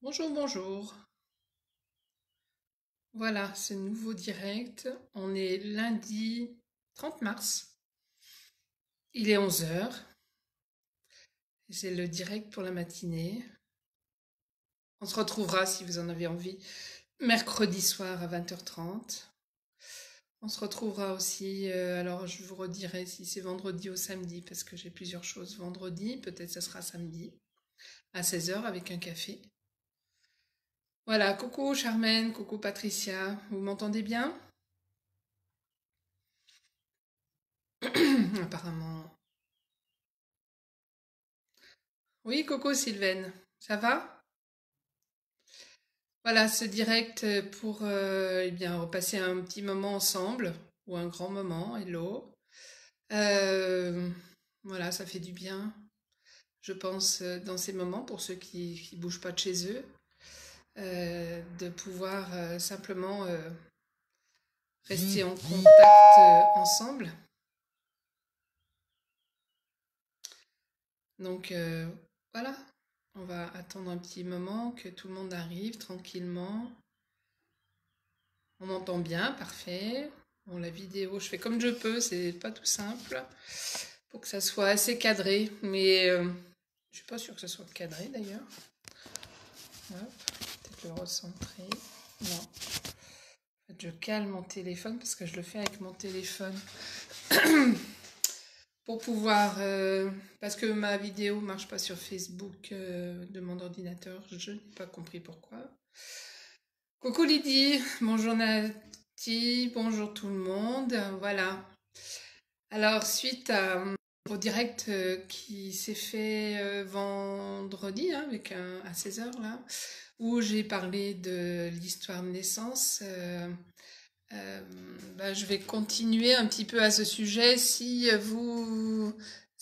Bonjour, bonjour. Voilà, ce nouveau direct. On est lundi 30 mars. Il est 11 heures. C'est le direct pour la matinée. On se retrouvera, si vous en avez envie, mercredi soir à 20h30. On se retrouvera aussi, alors je vous redirai si c'est vendredi ou samedi, parce que j'ai plusieurs choses vendredi. Peut-être ça sera samedi, à 16 heures avec un café. Voilà, coucou Charmaine, coucou Patricia. Vous m'entendez bien? Apparemment. Oui, coucou Sylvaine. Ça va? Voilà, ce direct pour eh bien, passer un petit moment ensemble, ou un grand moment, hello. Euh, voilà, ça fait du bien, je pense, dans ces moments, pour ceux qui bougent pas de chez eux, de pouvoir simplement rester en contact ensemble. Donc voilà, on va attendre un petit moment que tout le monde arrive tranquillement. On m'entend bien, parfait. Bon, la vidéo, je fais comme je peux, c'est pas tout simple. Faut que ça soit assez cadré, mais je suis pas sûre que ça soit cadré d'ailleurs. Hop, peut-être le recentrer. Non. En fait, je cale mon téléphone parce que je le fais avec mon téléphone pour pouvoir, parce que ma vidéo marche pas sur Facebook de mon ordinateur. Je n'ai pas compris pourquoi. Coucou Lydie, bonjour Nati, bonjour tout le monde. Voilà. Alors, au direct qui s'est fait vendredi, hein, à 16 heures là, où j'ai parlé de l'histoire de naissance, euh, je vais continuer un petit peu à ce sujet. Si vous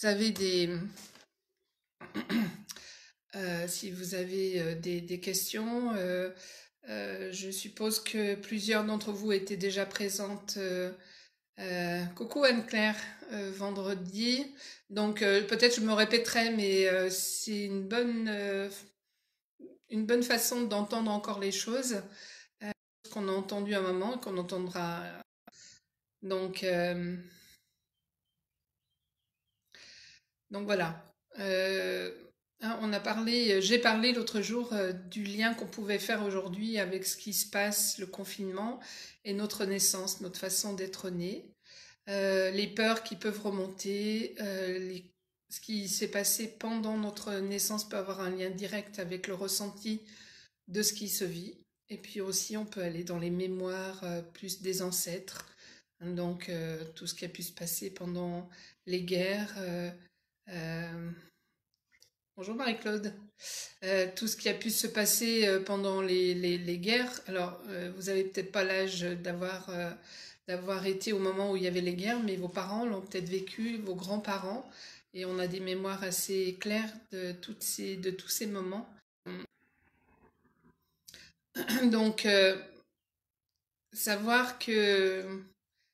avez si vous avez des questions, je suppose que plusieurs d'entre vous étaient déjà présentes. Coucou Anne-Claire, vendredi. Donc peut-être je me répéterai, mais c'est une bonne façon d'entendre encore les choses qu'on a entendu un moment et qu'on entendra. Donc, euh, donc voilà. Euh, on a parlé, j'ai parlé l'autre jour du lien qu'on pouvait faire aujourd'hui avec ce qui se passe, le confinement et notre naissance, notre façon d'être né. Les peurs qui peuvent remonter, ce qui s'est passé pendant notre naissance peut avoir un lien direct avec le ressenti de ce qui se vit. Et puis aussi, on peut aller dans les mémoires plus des ancêtres. Donc, tout ce qui a pu se passer pendant les guerres. Euh, Bonjour Marie-Claude. Tout ce qui a pu se passer pendant les guerres. Alors, vous avez peut-être pas l'âge d'avoir été au moment où il y avait les guerres, mais vos parents l'ont peut-être vécu, vos grands-parents, et on a des mémoires assez claires de tous ces moments. Donc, savoir que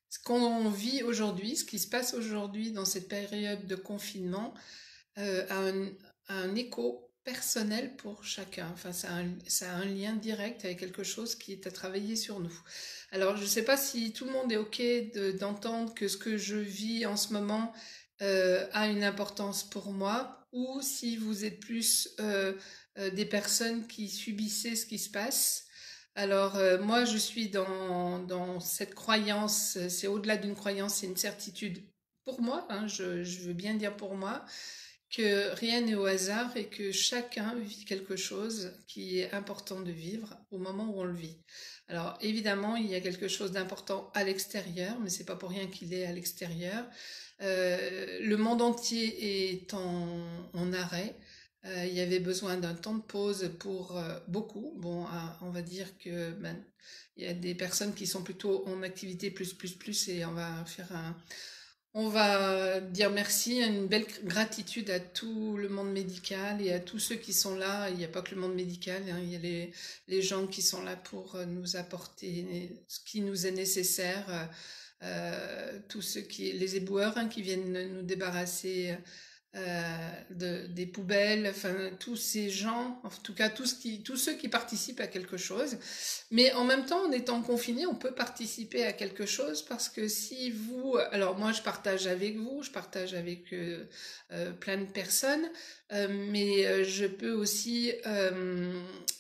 ce qu'on vit aujourd'hui, ce qui se passe aujourd'hui dans cette période de confinement, euh, a un, a un écho personnel pour chacun. Enfin, ça a un lien direct avec quelque chose qui est à travailler sur nous. Alors, je ne sais pas si tout le monde est OK d'entendre que ce que je vis en ce moment a une importance pour moi, ou si vous êtes plus des personnes qui subissaient ce qui se passe. Alors, moi, je suis dans cette croyance, c'est au-delà d'une croyance, c'est une certitude pour moi, hein, je veux bien dire pour moi, que rien n'est au hasard et que chacun vit quelque chose qui est important de vivre au moment où on le vit. Alors évidemment, il y a quelque chose d'important à l'extérieur, mais c'est pas pour rien qu'il est à l'extérieur. Le monde entier est en arrêt. Il y avait besoin d'un temps de pause pour beaucoup. Bon, on va dire que il y a des personnes qui sont plutôt en activité plus, et on va dire merci, une belle gratitude à tout le monde médical et à tous ceux qui sont là. Il n'y a pas que le monde médical, hein, il y a les gens qui sont là pour nous apporter ce qui nous est nécessaire, tous ceux les éboueurs, hein, qui viennent nous débarrasser des poubelles, enfin tous ces gens, en tout cas tous ceux qui participent à quelque chose. Mais en même temps, en étant confiné, on peut participer à quelque chose parce que si vous, alors moi je partage avec vous, je partage avec plein de personnes, mais je peux aussi,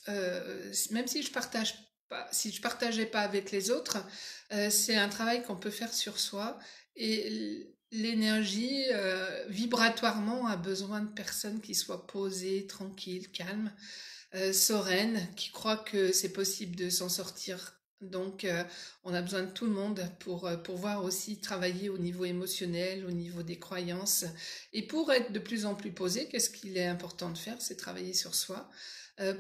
même si je partage pas, si je partageais pas avec les autres, c'est un travail qu'on peut faire sur soi et l'énergie, vibratoirement, a besoin de personnes qui soient posées, tranquilles, calmes, sereines, qui croient que c'est possible de s'en sortir. Donc, on a besoin de tout le monde pour pouvoir aussi travailler au niveau émotionnel, au niveau des croyances. Et pour être de plus en plus posé, qu'est-ce qu'il est important de faire? C'est travailler sur soi.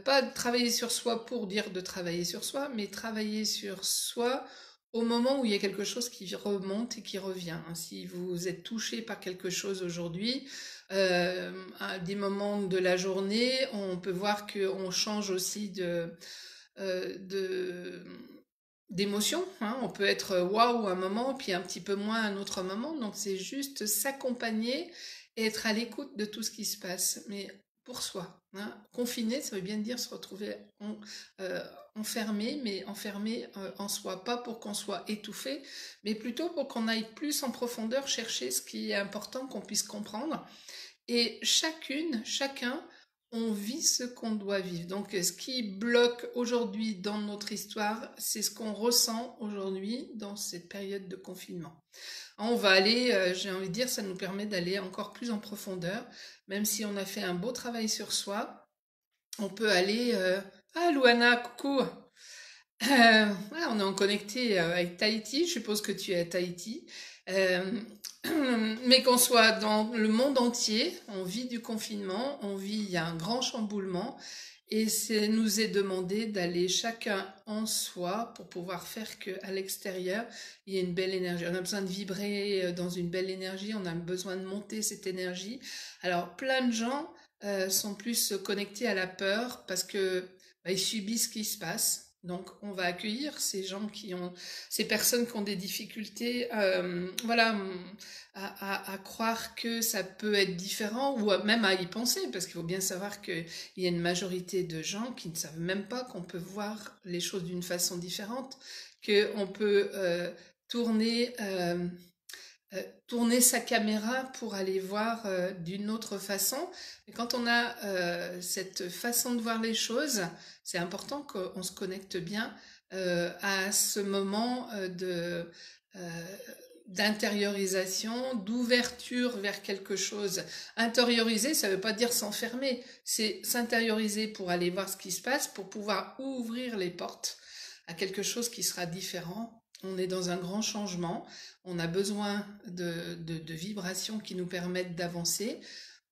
Pas de travailler sur soi pour dire de travailler sur soi, mais travailler sur soi au moment où il y a quelque chose qui remonte et qui revient. Si vous êtes touché par quelque chose aujourd'hui, à des moments de la journée, on peut voir qu'on change aussi de d'émotion, hein. On peut être waouh un moment, puis un petit peu moins un autre moment. Donc c'est juste s'accompagner et être à l'écoute de tout ce qui se passe, mais pour soi, hein. Confiné, ça veut bien dire se retrouver euh, enfermé, mais enfermé en soi, pas pour qu'on soit étouffé, mais plutôt pour qu'on aille plus en profondeur chercher ce qui est important qu'on puisse comprendre. Et chacun, on vit ce qu'on doit vivre. Donc, ce qui bloque aujourd'hui dans notre histoire, c'est ce qu'on ressent aujourd'hui dans cette période de confinement. On va aller, j'ai envie de dire, ça nous permet d'aller encore plus en profondeur, même si on a fait un beau travail sur soi, on peut aller... Ah, Luana, coucou! Ouais, on est en connecté avec Tahiti, je suppose que tu es à Tahiti. Euh, mais qu'on soit dans le monde entier, on vit du confinement, on vit, il y a un grand chamboulement, et c'est nous est demandé d'aller chacun en soi pour pouvoir faire que à l'extérieur, il y ait une belle énergie. On a besoin de vibrer dans une belle énergie, on a besoin de monter cette énergie. Alors, plein de gens sont plus connectés à la peur parce que ils subissent ce qui se passe. Donc, on va accueillir ces gens qui ont, ces personnes qui ont des difficultés, voilà, à croire que ça peut être différent ou même à y penser, parce qu'il faut bien savoir qu'il y a une majorité de gens qui ne savent même pas qu'on peut voir les choses d'une façon différente, qu'on peut tourner tourner sa caméra pour aller voir d'une autre façon. Et quand on a cette façon de voir les choses, c'est important qu'on se connecte bien à ce moment euh, d'intériorisation, d'ouverture vers quelque chose. Intérioriser, ça ne veut pas dire s'enfermer, c'est s'intérioriser pour aller voir ce qui se passe, pour pouvoir ouvrir les portes à quelque chose qui sera différent. On est dans un grand changement, on a besoin de vibrations qui nous permettent d'avancer.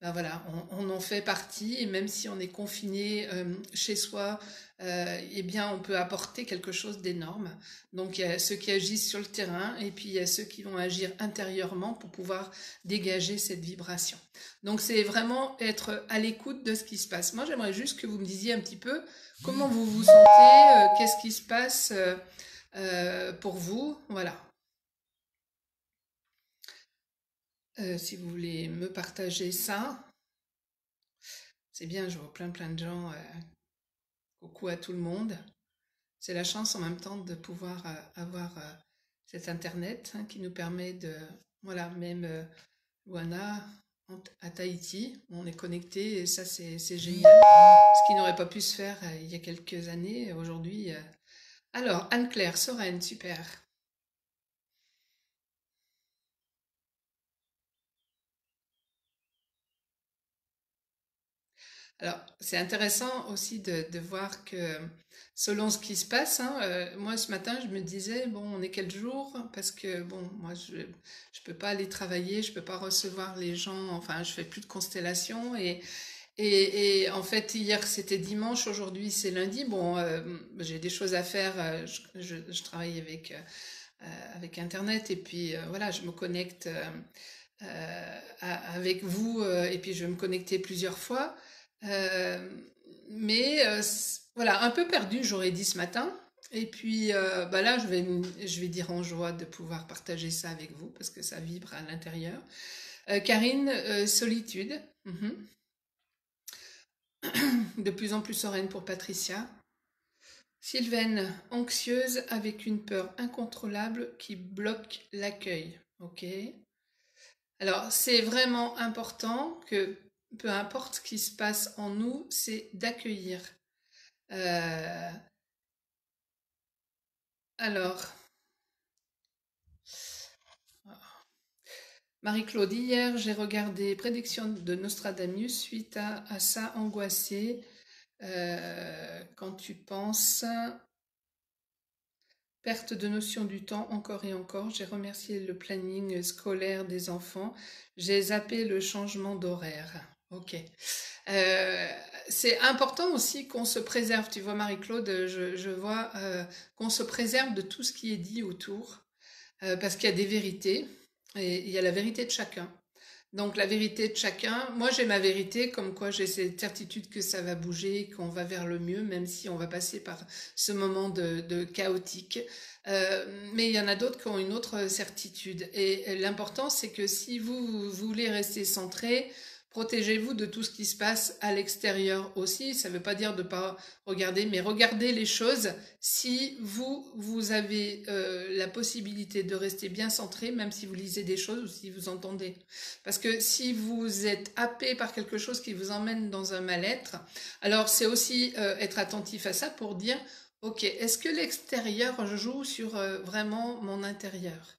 Ben voilà, on en fait partie et même si on est confiné chez soi, eh bien on peut apporter quelque chose d'énorme. Donc il y a ceux qui agissent sur le terrain et puis il y a ceux qui vont agir intérieurement pour pouvoir dégager cette vibration. Donc c'est vraiment être à l'écoute de ce qui se passe. Moi j'aimerais juste que vous me disiez un petit peu comment vous vous sentez, qu'est-ce qui se passe pour vous, voilà. Si vous voulez me partager ça, c'est bien, je vois plein de gens. Coucou à tout le monde. C'est la chance en même temps de pouvoir avoir cet internet hein, qui nous permet de, voilà, même Luana à Tahiti, on est connecté et ça c'est génial. Ce qui n'aurait pas pu se faire il y a quelques années, aujourd'hui. Alors, Anne-Claire, Soren, super. Alors, c'est intéressant aussi de voir que selon ce qui se passe, hein, moi ce matin je me disais, bon, on est quel jour? Parce que, bon, moi je peux pas aller travailler, je peux pas recevoir les gens, enfin je fais plus de constellations et en fait hier c'était dimanche, aujourd'hui c'est lundi, bon, j'ai des choses à faire, je travaille avec Internet et puis voilà, je me connecte avec vous et puis je vais me connecter plusieurs fois. Euh, mais voilà, un peu perdu, j'aurais dit ce matin. Et puis bah là, je vais dire en joie de pouvoir partager ça avec vous parce que ça vibre à l'intérieur. Karine, solitude. Mhm. De plus en plus sereine pour Patricia. Sylvaine, anxieuse avec une peur incontrôlable qui bloque l'accueil. Ok. Alors, c'est vraiment important que, peu importe ce qui se passe en nous, c'est d'accueillir. Euh, alors, Marie-Claude, hier, j'ai regardé Prédiction de Nostradamus suite à ça angoissée. Quand tu penses perte de notion du temps encore et encore, j'ai remercié le planning scolaire des enfants, j'ai zappé le changement d'horaire. Ok. Euh, c'est important aussi qu'on se préserve. Tu vois, Marie-Claude, je vois qu'on se préserve de tout ce qui est dit autour, parce qu'il y a des vérités et il y a la vérité de chacun. Donc la vérité de chacun, moi j'ai ma vérité, comme quoi j'ai cette certitude que ça va bouger, qu'on va vers le mieux, même si on va passer par ce moment de chaotique. Mais il y en a d'autres qui ont une autre certitude. Et l'important, c'est que si vous voulez rester centré, protégez-vous de tout ce qui se passe à l'extérieur aussi. Ça ne veut pas dire de ne pas regarder, mais regardez les choses si vous avez la possibilité de rester bien centré, même si vous lisez des choses ou si vous entendez. Parce que si vous êtes happé par quelque chose qui vous emmène dans un mal-être, alors c'est aussi être attentif à ça pour dire, ok, est-ce que l'extérieur joue sur vraiment mon intérieur?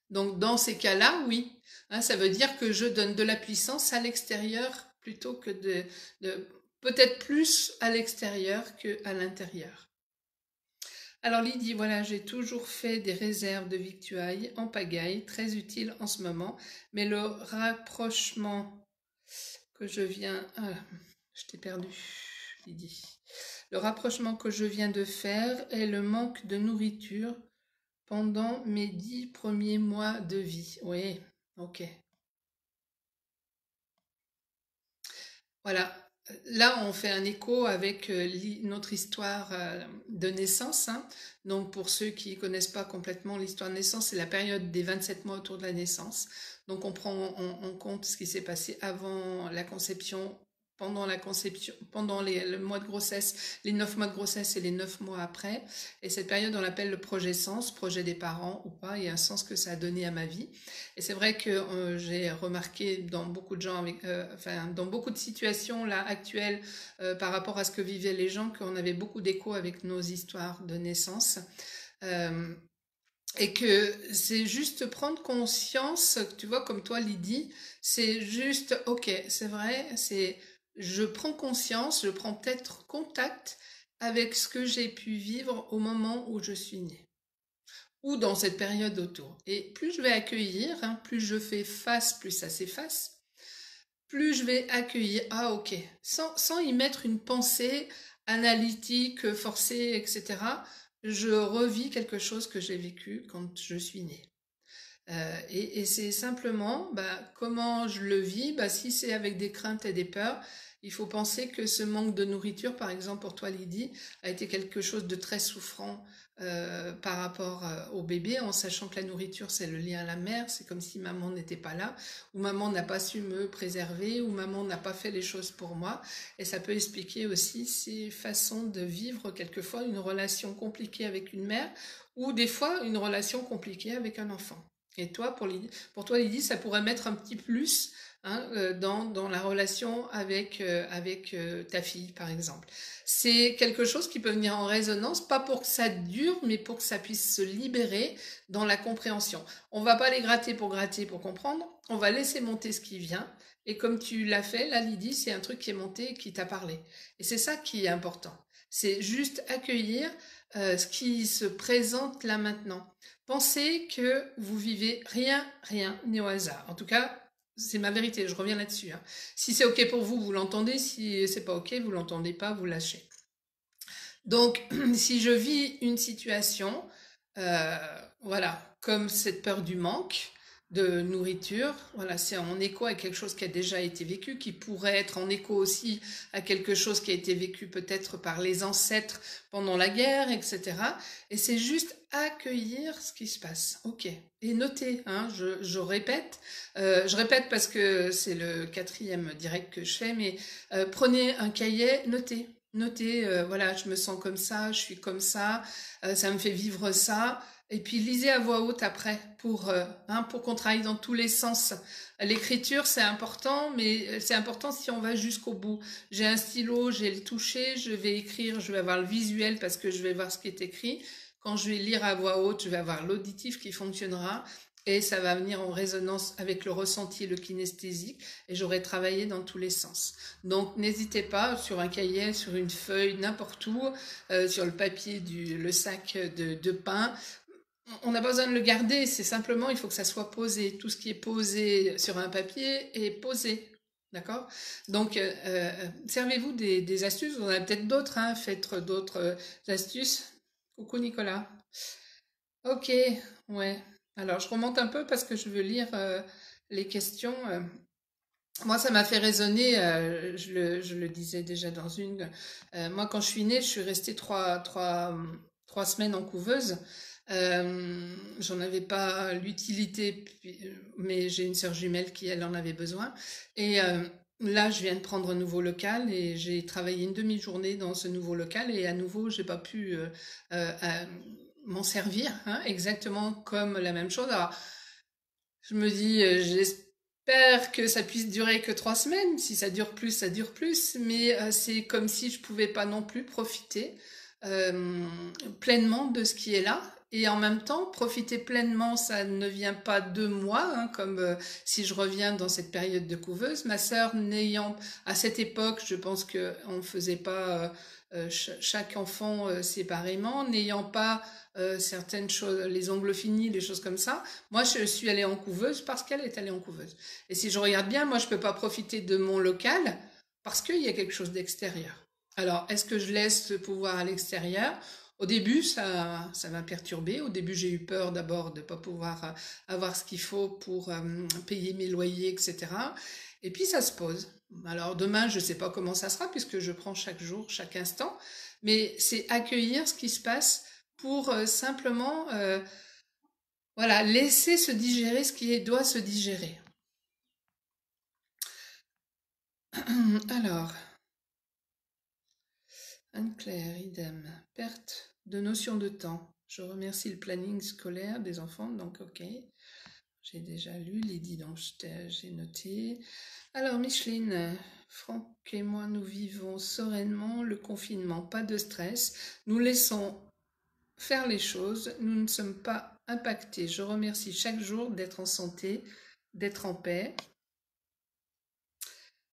Donc dans ces cas-là, oui. Hein, ça veut dire que je donne de la puissance à l'extérieur plutôt que de peut-être plus à l'extérieur qu'à l'intérieur. Alors Lydie, voilà, j'ai toujours fait des réserves de victuailles en pagaille, très utiles en ce moment, mais le rapprochement que je viens... Ah, je t'ai perdu, Lydie. Le rapprochement que je viens de faire est le manque de nourriture pendant mes 10 premiers mois de vie. Oui, ok. Voilà. Là, on fait un écho avec notre histoire de naissance, hein. Donc, pour ceux qui ne connaissent pas complètement l'histoire de naissance, c'est la période des 27 mois autour de la naissance. Donc, on prend en compte ce qui s'est passé avant la conception, pendant la conception, pendant le mois de grossesse, les 9 mois de grossesse et les 9 mois après. Et cette période, on l'appelle le projet sens, projet des parents ou pas, et un sens que ça a donné à ma vie. Et c'est vrai que j'ai remarqué dans beaucoup de gens, enfin, dans beaucoup de situations là actuelles, par rapport à ce que vivaient les gens, qu'on avait beaucoup d'écho avec nos histoires de naissance. Euh, et que c'est juste prendre conscience, tu vois, comme toi, Lydie, c'est juste, ok, c'est vrai, c'est, je prends conscience, je prends peut-être contact avec ce que j'ai pu vivre au moment où je suis née ou dans cette période autour. Et plus je vais accueillir, hein, plus je fais face, plus ça s'efface, plus je vais accueillir, ah ok, sans y mettre une pensée analytique, forcée, etc. Je revis quelque chose que j'ai vécu quand je suis née. Et c'est simplement, bah, comment je le vis, bah, si c'est avec des craintes et des peurs, il faut penser que ce manque de nourriture, par exemple pour toi Lydie, a été quelque chose de très souffrant par rapport au bébé, en sachant que la nourriture c'est le lien à la mère, c'est comme si maman n'était pas là, ou maman n'a pas su me préserver, ou maman n'a pas fait les choses pour moi, et ça peut expliquer aussi ces façons de vivre quelquefois une relation compliquée avec une mère, ou des fois une relation compliquée avec un enfant. Et toi, pour toi, Lydie, ça pourrait mettre un petit plus hein, dans la relation avec ta fille, par exemple. C'est quelque chose qui peut venir en résonance, pas pour que ça dure, mais pour que ça puisse se libérer dans la compréhension. On va pas les gratter pour comprendre, on va laisser monter ce qui vient. Et comme tu l'as fait, là, Lydie, c'est un truc qui est monté et qui t'a parlé. Et c'est ça qui est important. C'est juste accueillir ce qui se présente là maintenant. Pensez que vous vivez rien n'est au hasard. En tout cas, c'est ma vérité, je reviens là-dessus, hein. Si c'est ok pour vous, vous l'entendez. Si c'est pas ok, vous l'entendez pas, vous lâchez. Donc, si je vis une situation, voilà, comme cette peur du manque, de nourriture. Voilà, c'est en écho à quelque chose qui a déjà été vécu, qui pourrait être en écho aussi à quelque chose qui a été vécu peut-être par les ancêtres pendant la guerre, etc. Et c'est juste accueillir ce qui se passe. Ok. Et noter, hein, je répète parce que c'est le 4e direct que je fais, mais prenez un cahier, notez. Notez, voilà, je me sens comme ça, je suis comme ça me fait vivre ça. Et puis lisez à voix haute après pour qu'on travaille dans tous les sens. L'écriture, c'est important, mais c'est important si on va jusqu'au bout. J'ai un stylo, j'ai le toucher, je vais écrire, je vais avoir le visuel parce que je vais voir ce qui est écrit. Quand je vais lire à voix haute, je vais avoir l'auditif qui fonctionnera et ça va venir en résonance avec le ressenti, le kinesthésique et j'aurai travaillé dans tous les sens. Donc n'hésitez pas sur un cahier, sur une feuille, n'importe où, sur le papier, le sac de pain, on n'a pas besoin de le garder, c'est simplement, il faut que ça soit posé. Tout ce qui est posé sur un papier est posé. D'accord. Donc, servez-vous des astuces. On en a peut-être d'autres, hein. Faites d'autres astuces. Coucou Nicolas. Ok, ouais. Alors, je remonte un peu parce que je veux lire les questions. Moi, ça m'a fait résonner, je le disais déjà dans une. Moi, quand je suis née, je suis restée 3 semaines en couveuse. J'en avais pas l'utilité, mais j'ai une sœur jumelle qui, elle, en avait besoin. Et là, je viens de prendre un nouveau local et j'ai travaillé une demi-journée dans ce nouveau local et à nouveau, j'ai pas pu m'en servir, hein, exactement comme la même chose. Alors, je me dis, j'espère que ça puisse durer que 3 semaines. Si ça dure plus, ça dure plus. Mais c'est comme si je pouvais pas non plus profiter euh, pleinement de ce qui est là. Et en même temps, profiter pleinement, ça ne vient pas de moi, hein, comme si je reviens dans cette période de couveuse. Ma sœur n'ayant, à cette époque, je pense qu'on ne faisait pas chaque enfant séparément, n'ayant pas certaines choses, les ongles finis, les choses comme ça. Moi, je suis allée en couveuse parce qu'elle est allée en couveuse. Et si je regarde bien, moi, je peux pas profiter de mon local parce qu'il y a quelque chose d'extérieur. Alors, est-ce que je laisse ce pouvoir à l'extérieur? Au début, ça m'a perturbée. Au début, j'ai eu peur d'abord de ne pas pouvoir avoir ce qu'il faut pour payer mes loyers, etc. Et puis, ça se pose. Alors, demain, je ne sais pas comment ça sera puisque je prends chaque jour, chaque instant. Mais c'est accueillir ce qui se passe pour simplement voilà, laisser se digérer ce qui doit se digérer. Alors, Anne-Claire, idem. Perte de notion de temps. Je remercie le planning scolaire des enfants, donc ok. J'ai déjà lu, Lydie, donc j'ai noté. Alors, Micheline, Franck et moi, nous vivons sereinement le confinement, pas de stress. Nous laissons faire les choses, nous ne sommes pas impactés. Je remercie chaque jour d'être en santé, d'être en paix.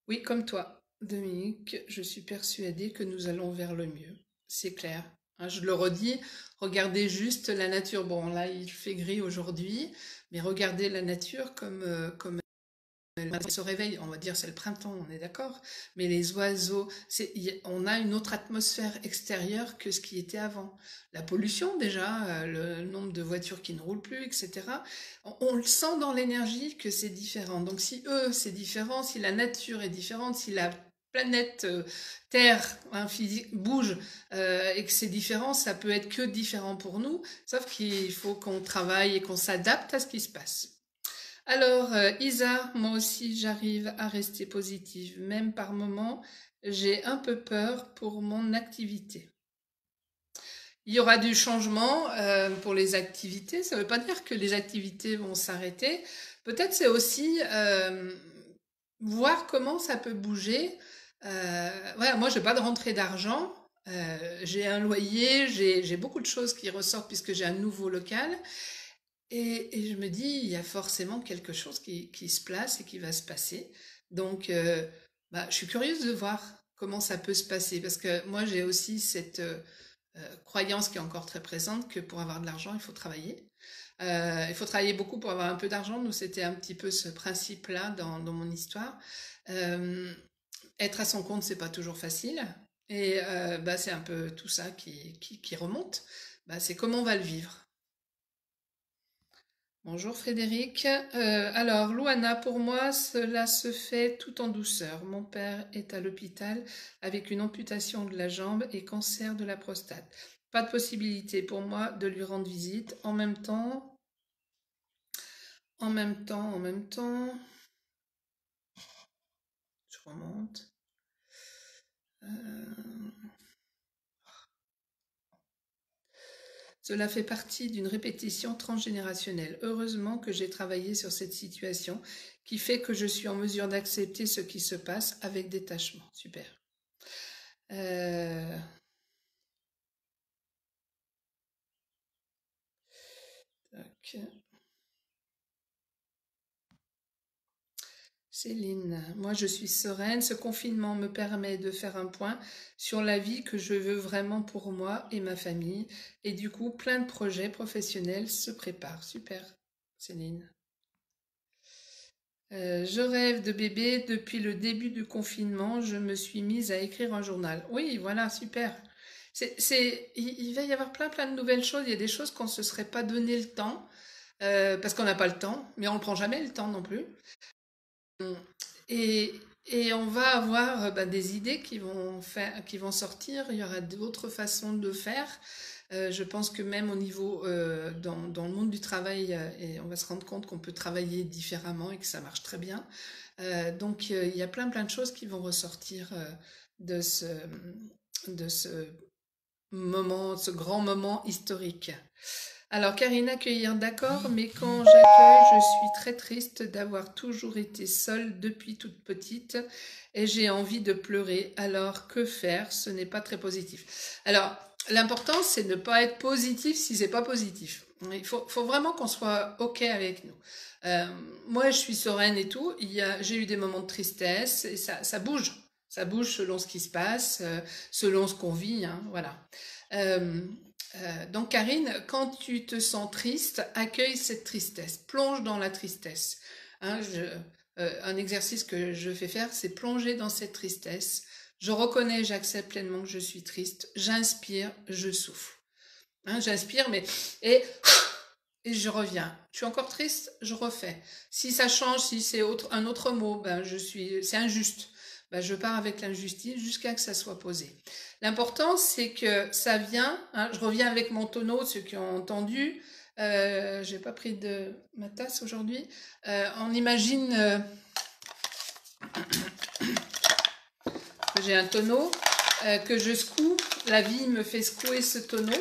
Oui, comme toi, Dominique, je suis persuadée que nous allons vers le mieux. C'est clair. Hein, je le redis, regardez juste la nature. Bon, là, il fait gris aujourd'hui, mais regardez la nature comme elle se réveille. On va dire c'est le printemps, on est d'accord. Mais les oiseaux, on a une autre atmosphère extérieure que ce qui était avant. La pollution déjà, le nombre de voitures qui ne roulent plus, etc. On le sent dans l'énergie que c'est différent. Donc si eux, c'est différent, si la nature est différente, si la planète Terre hein, physique bouge et que c'est différent, ça peut être que différent pour nous, sauf qu'il faut qu'on travaille et qu'on s'adapte à ce qui se passe. Alors, Isa, moi aussi, j'arrive à rester positive, même par moments, j'ai un peu peur pour mon activité. Il y aura du changement pour les activités. Ça ne veut pas dire que les activités vont s'arrêter. Peut-être c'est aussi voir comment ça peut bouger. Voilà, moi, je n'ai pas de rentrée d'argent. J'ai un loyer, j'ai beaucoup de choses qui ressortent puisque j'ai un nouveau local. Et je me dis, il y a forcément quelque chose qui se place et qui va se passer. Donc, je suis curieuse de voir comment ça peut se passer. Parce que moi, j'ai aussi cette croyance qui est encore très présente que pour avoir de l'argent, il faut travailler. Il faut travailler beaucoup pour avoir un peu d'argent. Nous, c'était un petit peu ce principe-là dans mon histoire. Euh, Être à son compte, c'est pas toujours facile. Et c'est un peu tout ça qui remonte. C'est comment on va le vivre. Bonjour Frédéric. Alors, Louana, pour moi, cela se fait tout en douceur. Mon père est à l'hôpital avec une amputation de la jambe et cancer de la prostate. Pas de possibilité pour moi de lui rendre visite. En même temps, je remonte. Euh, Cela fait partie d'une répétition transgénérationnelle. Heureusement que j'ai travaillé sur cette situation qui fait que je suis en mesure d'accepter ce qui se passe avec détachement. Super. Euh, tac. Céline, moi je suis sereine. Ce confinement me permet de faire un point sur la vie que je veux vraiment pour moi et ma famille. Et du coup, plein de projets professionnels se préparent. Super, Céline. Je rêve de bébé depuis le début du confinement. Je me suis mise à écrire un journal. Oui, voilà, super. Il va y avoir plein de nouvelles choses. Il y a des choses qu'on ne se serait pas donné le temps, parce qu'on n'a pas le temps, mais on ne prend jamais le temps non plus. Et, et on va avoir des idées qui vont sortir. Il y aura d'autres façons de faire. Je pense que même au niveau dans le monde du travail, et on va se rendre compte qu'on peut travailler différemment et que ça marche très bien. Donc il y a plein de choses qui vont ressortir de ce de ce grand moment historique. Alors, Karine, accueillir, d'accord, mais quand j'accueille, je suis très triste d'avoir toujours été seule depuis toute petite et j'ai envie de pleurer. Alors, que faire? Ce n'est pas très positif. Alors, l'important, c'est de ne pas être positif si c'est pas positif. Il faut vraiment qu'on soit OK avec nous. Euh, Moi, je suis sereine et tout. J'ai eu des moments de tristesse et ça bouge. Ça bouge selon ce qui se passe, selon ce qu'on vit, hein, voilà. Euh, donc Karine, quand tu te sens triste, accueille cette tristesse, plonge dans la tristesse. Hein, un exercice que je fais faire, c'est plonger dans cette tristesse. Je reconnais, j'accepte pleinement que je suis triste. J'inspire, je souffle. Hein, j'inspire, et je reviens. Je suis encore triste, je refais. Si ça change, si c'est un autre mot, c'est injuste. Je pars avec l'injustice jusqu'à que ça soit posé. L'important, c'est que ça vient. Hein, je reviens avec mon tonneau, ceux qui ont entendu. J'ai pas pris de ma tasse aujourd'hui. On imagine que j'ai un tonneau, que je secoue. La vie me fait secouer ce tonneau.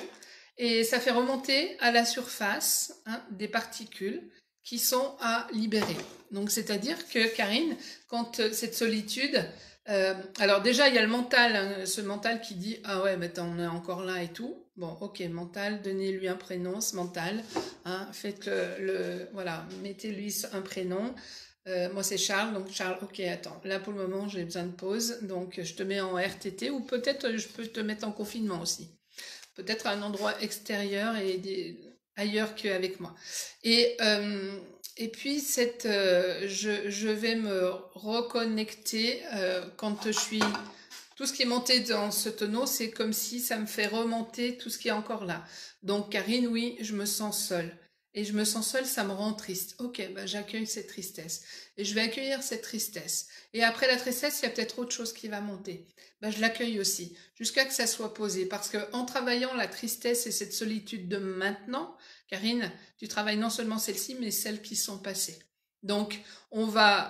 Et ça fait remonter à la surface, hein, des particules qui sont à libérer. Donc c'est-à-dire que Karine, quand cette solitude, alors déjà il y a le mental, hein, ce mental qui dit ah ouais mais on est encore là et tout. Bon ok mental, donnez-lui un prénom, ce mental, hein, faites voilà, mettez-lui un prénom. Moi c'est Charles, donc Charles, ok attends, là pour le moment j'ai besoin de pause, donc je te mets en RTT ou peut-être je peux te mettre en confinement aussi peut-être à un endroit extérieur et ailleurs qu'avec moi. Et puis, je vais me reconnecter quand je suis... Tout ce qui est monté dans ce tonneau, c'est comme si ça me fait remonter tout ce qui est encore là. Donc, Karine, oui, je me sens seule. Et je me sens seule, ça me rend triste. Ok, j'accueille cette tristesse. Et je vais accueillir cette tristesse. Et après la tristesse, il y a peut-être autre chose qui va monter. Je l'accueille aussi, jusqu'à que ça soit posé. Parce que en travaillant la tristesse et cette solitude de maintenant, Karine, tu travailles non seulement celles-ci, mais celles qui sont passées. Donc,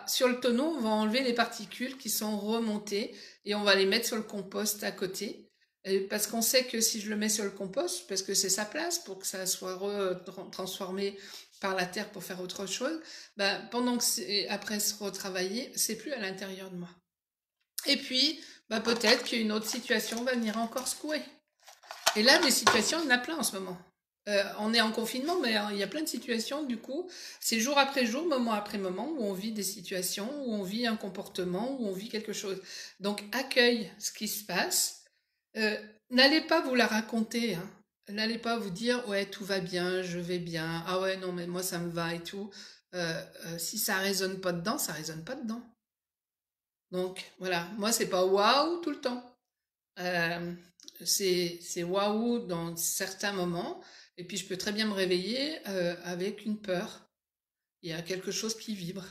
sur le tonneau, on va enlever les particules qui sont remontées et on va les mettre sur le compost à côté. Parce qu'on sait que si je le mets sur le compost, parce que c'est sa place pour que ça soit transformé par la terre pour faire autre chose, pendant que après se retravailler, c'est plus à l'intérieur de moi. Et puis, peut-être qu'une autre situation va venir encore secouer. Et là, des situations, il y en a plein en ce moment. On est en confinement, mais il y a plein de situations, du coup, c'est jour après jour, moment après moment, où on vit des situations, où on vit un comportement, où on vit quelque chose. Donc, accueille ce qui se passe. N'allez pas vous la raconter, hein. N'allez pas vous dire, ouais, tout va bien, je vais bien, ah ouais, non, mais moi, ça me va et tout. Si ça résonne pas dedans, ça résonne pas dedans. Donc, voilà, moi, c'est pas waouh tout le temps. Euh, c'est waouh dans certains moments, et puis je peux très bien me réveiller avec une peur. Il y a quelque chose qui vibre.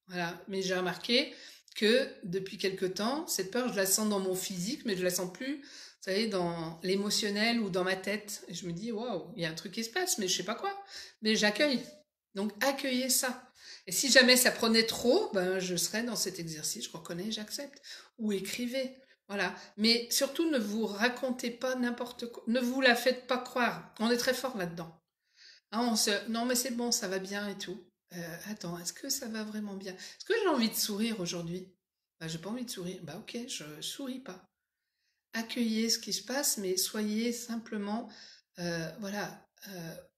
Voilà. Mais j'ai remarqué que depuis quelque temps, cette peur, je la sens dans mon physique, mais je la sens plus, vous savez, dans l'émotionnel ou dans ma tête. Et je me dis, waouh, il y a un truc qui se passe, mais je sais pas quoi. Mais j'accueille. Donc accueillez ça. Et si jamais ça prenait trop, ben je serais dans cet exercice, je reconnais, j'accepte. Ou écrivez. Voilà. Mais surtout, ne vous racontez pas n'importe quoi. Ne vous la faites pas croire. On est très fort là-dedans. Hein, non, mais c'est bon, ça va bien et tout. Attends, est-ce que ça va vraiment bien? Est-ce que j'ai envie de sourire aujourd'hui? Bah, j'ai pas envie de sourire. Bah, ok, je souris pas. Accueillez ce qui se passe, mais soyez simplement, voilà,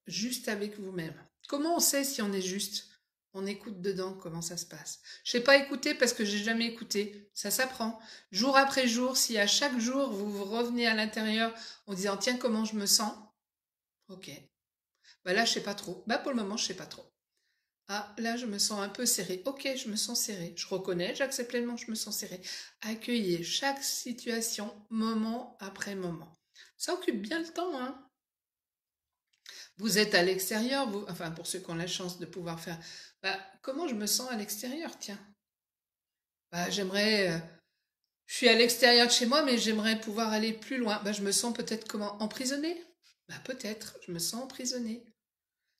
juste avec vous-même. Comment on sait si on est juste? On écoute dedans comment ça se passe. Je sais pas écouter parce que j'ai jamais écouté. Ça s'apprend. Jour après jour, si à chaque jour vous vous revenez à l'intérieur en disant tiens comment je me sens, ok. Bah là je sais pas trop. Bah pour le moment je sais pas trop. Ah, là, je me sens un peu serrée. Ok, je me sens serrée. Je reconnais, j'accepte pleinement, je me sens serrée. Accueillez chaque situation, moment après moment. Ça occupe bien le temps, hein. Vous êtes à l'extérieur, vous, enfin, pour ceux qui ont la chance de pouvoir faire. Bah, comment je me sens à l'extérieur, tiens? Bah, je suis à l'extérieur de chez moi, mais j'aimerais pouvoir aller plus loin. Bah, je me sens peut-être comment? Emprisonnée? Bah, peut-être, je me sens emprisonnée.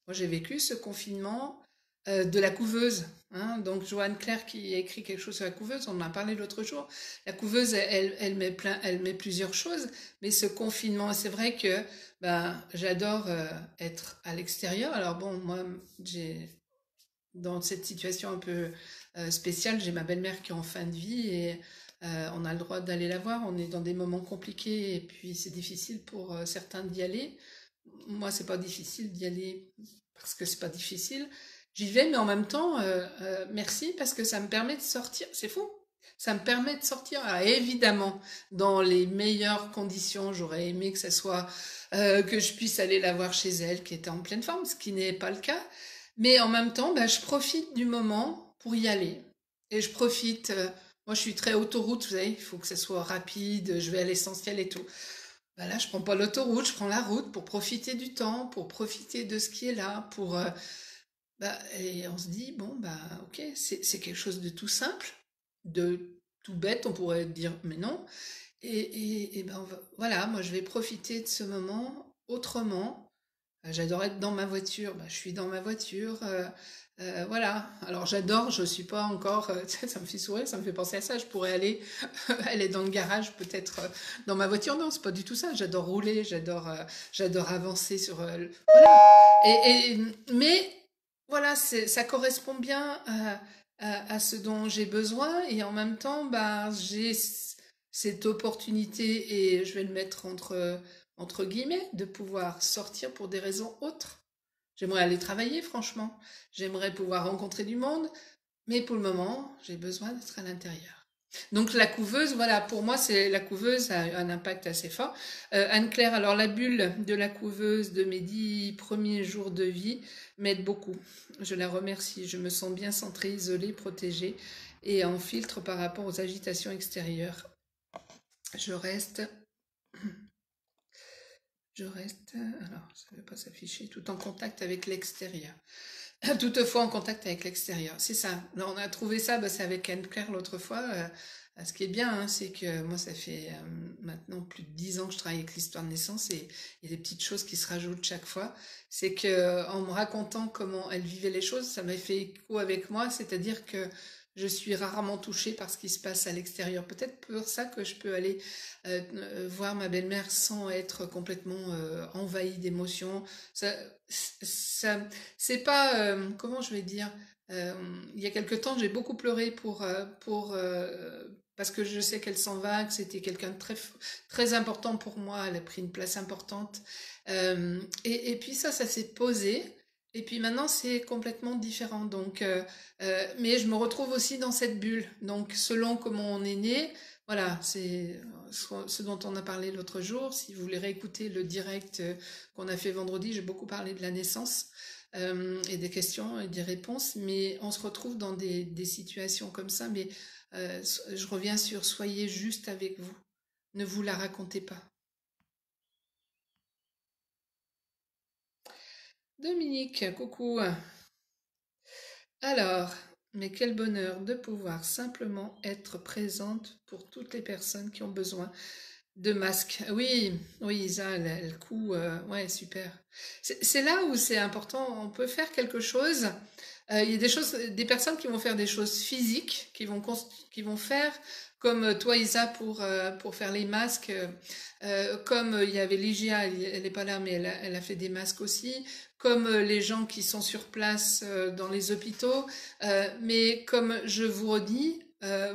Moi, j'ai vécu ce confinement de la couveuse. Hein. Donc, Joanne Claire qui a écrit quelque chose sur la couveuse, on en a parlé l'autre jour. La couveuse, elle met plusieurs choses, mais ce confinement, c'est vrai que ben, j'adore être à l'extérieur. Alors bon, moi, j'ai dans cette situation un peu spéciale, j'ai ma belle-mère qui est en fin de vie et on a le droit d'aller la voir. On est dans des moments compliqués et puis c'est difficile pour certains d'y aller. Moi, c'est pas difficile d'y aller parce que c'est pas difficile. J'y vais, mais en même temps, merci parce que ça me permet de sortir. C'est fou. Ça me permet de sortir. Alors, évidemment, dans les meilleures conditions, j'aurais aimé que ça soit que je puisse aller la voir chez elle, qui était en pleine forme, ce qui n'est pas le cas. Mais en même temps, bah, je profite du moment pour y aller. Et je profite. Moi, je suis très autoroute, vous savez, il faut que ça soit rapide, je vais à l'essentiel et tout. Bah là, je prends pas l'autoroute, je prends la route pour profiter du temps, pour profiter de ce qui est là, bah, et on se dit bon bah ok, c'est quelque chose de tout simple, de tout bête, on pourrait dire mais non. Et ben voilà, moi je vais profiter de ce moment autrement. J'adore être dans ma voiture, bah, je suis dans ma voiture. Voilà. Alors j'adore, je suis pas encore. Ça me fait sourire, ça me fait penser à ça. Je pourrais aller, aller dans le garage, peut-être dans ma voiture. Non, c'est pas du tout ça. J'adore rouler, j'adore avancer sur. Voilà. Mais voilà, ça correspond bien à ce dont j'ai besoin et en même temps, bah, j'ai cette opportunité et je vais le mettre entre guillemets, de pouvoir sortir pour des raisons autres. J'aimerais aller travailler, franchement. J'aimerais pouvoir rencontrer du monde, mais pour le moment, j'ai besoin d'être à l'intérieur. Donc la couveuse, voilà, pour moi, c'est la couveuse a un impact assez fort. Anne-Claire, alors la bulle de la couveuse de mes 10 premiers jours de vie m'aide beaucoup. Je la remercie. Je me sens bien centrée, isolée, protégée et en filtre par rapport aux agitations extérieures. Je reste alors ça ne veut pas s'afficher, tout en contact avec l'extérieur. Toutefois en contact avec l'extérieur, c'est ça. Là, on a trouvé ça, bah, c'est avec Anne-Claire l'autre fois. Ce qui est bien, hein, c'est que moi, ça fait maintenant plus de 10 ans que je travaille avec l'histoire de naissance et il y a des petites choses qui se rajoutent chaque fois. C'est que en me racontant comment elle vivait les choses, ça m'a fait écho avec moi, c'est-à-dire que je suis rarement touchée par ce qui se passe à l'extérieur. Peut-être pour ça que je peux aller voir ma belle-mère sans être complètement envahie d'émotions. Ça, c'est pas, comment je vais dire, euh, il y a quelque temps, j'ai beaucoup pleuré parce que je sais qu'elle s'en va, que c'était quelqu'un de très important pour moi, elle a pris une place importante. Et puis ça s'est posé. Et puis maintenant, c'est complètement différent. Donc, mais je me retrouve aussi dans cette bulle. Donc, selon comment on est né, voilà, c'est ce dont on a parlé l'autre jour. Si vous voulez réécouter le direct qu'on a fait vendredi, j'ai beaucoup parlé de la naissance et des questions et des réponses, mais on se retrouve dans des situations comme ça. Mais je reviens sur soyez juste avec vous, ne vous la racontez pas. Dominique, coucou. Alors, mais quel bonheur de pouvoir simplement être présente pour toutes les personnes qui ont besoin de masques. Oui, oui, Isa, le coup, ouais, super. C'est là où c'est important. On peut faire quelque chose. Il y a des choses, des personnes qui vont faire des choses physiques, qui vont faire comme toi, Isa, pour faire les masques. Comme il y avait Ligia, elle n'est pas là, mais elle a fait des masques aussi. Comme les gens qui sont sur place dans les hôpitaux. Mais comme je vous redis,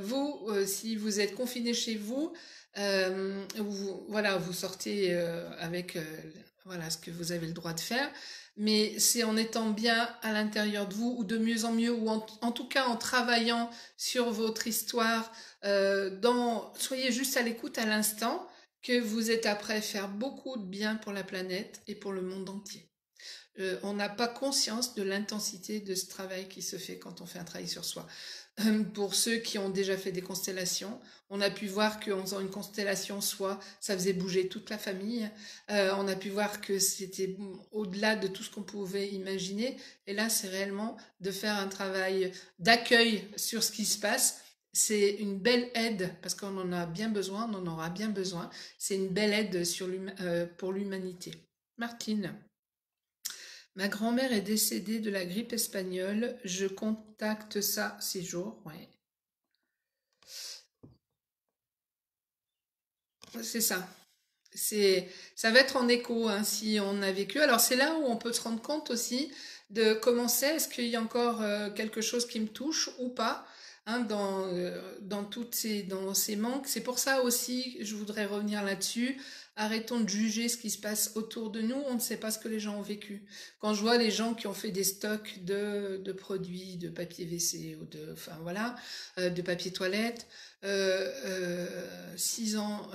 vous, si vous êtes confiné chez vous, voilà, vous sortez avec voilà ce que vous avez le droit de faire, mais c'est en étant bien à l'intérieur de vous, ou de mieux en mieux, ou en tout cas en travaillant sur votre histoire, soyez juste à l'écoute à l'instant, que vous êtes après faire beaucoup de bien pour la planète et pour le monde entier. On n'a pas conscience de l'intensité de ce travail qui se fait quand on fait un travail sur soi. Pour ceux qui ont déjà fait des constellations, on a pu voir qu'en faisant une constellation, soit ça faisait bouger toute la famille, on a pu voir que c'était au-delà de tout ce qu'on pouvait imaginer, et là c'est réellement de faire un travail d'accueil sur ce qui se passe. C'est une belle aide, parce qu'on en a bien besoin, on en aura bien besoin, c'est une belle aide pour l'humanité. Martine. Ma grand-mère est décédée de la grippe espagnole. Je contacte ça ces jours. Ouais, c'est ça. C'est, ça va être en écho hein, si on a vécu. Alors c'est là où on peut se rendre compte aussi de comment c'est. Est-ce qu'il y a encore quelque chose qui me touche ou pas hein, dans ces manques. C'est pour ça aussi, je voudrais revenir là-dessus. Arrêtons de juger ce qui se passe autour de nous. On ne sait pas ce que les gens ont vécu. Quand je vois les gens qui ont fait des stocks de produits, de papier WC ou de, enfin voilà, de papier toilette, 6 ans,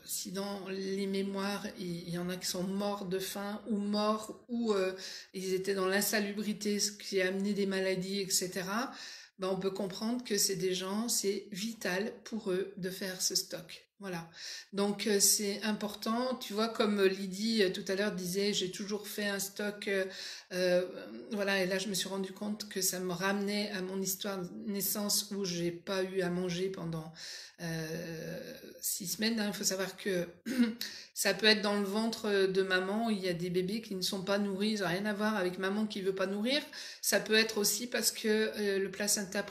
si dans les mémoires, il y en a qui sont morts de faim ou morts ou ils étaient dans l'insalubrité, ce qui a amené des maladies, etc., ben on peut comprendre que c'est des gens, c'est vital pour eux de faire ce stock. Voilà. Donc c'est important, tu vois, comme Lydie tout à l'heure disait, j'ai toujours fait un stock, euh, voilà, et là je me suis rendu compte que ça me ramenait à mon histoire de naissance où j'ai pas eu à manger pendant 6 semaines. Hein. Il faut savoir que ça peut être dans le ventre de maman, il y a des bébés qui ne sont pas nourris, ça n'a rien à voir avec maman qui veut pas nourrir. Ça peut être aussi parce que le placenta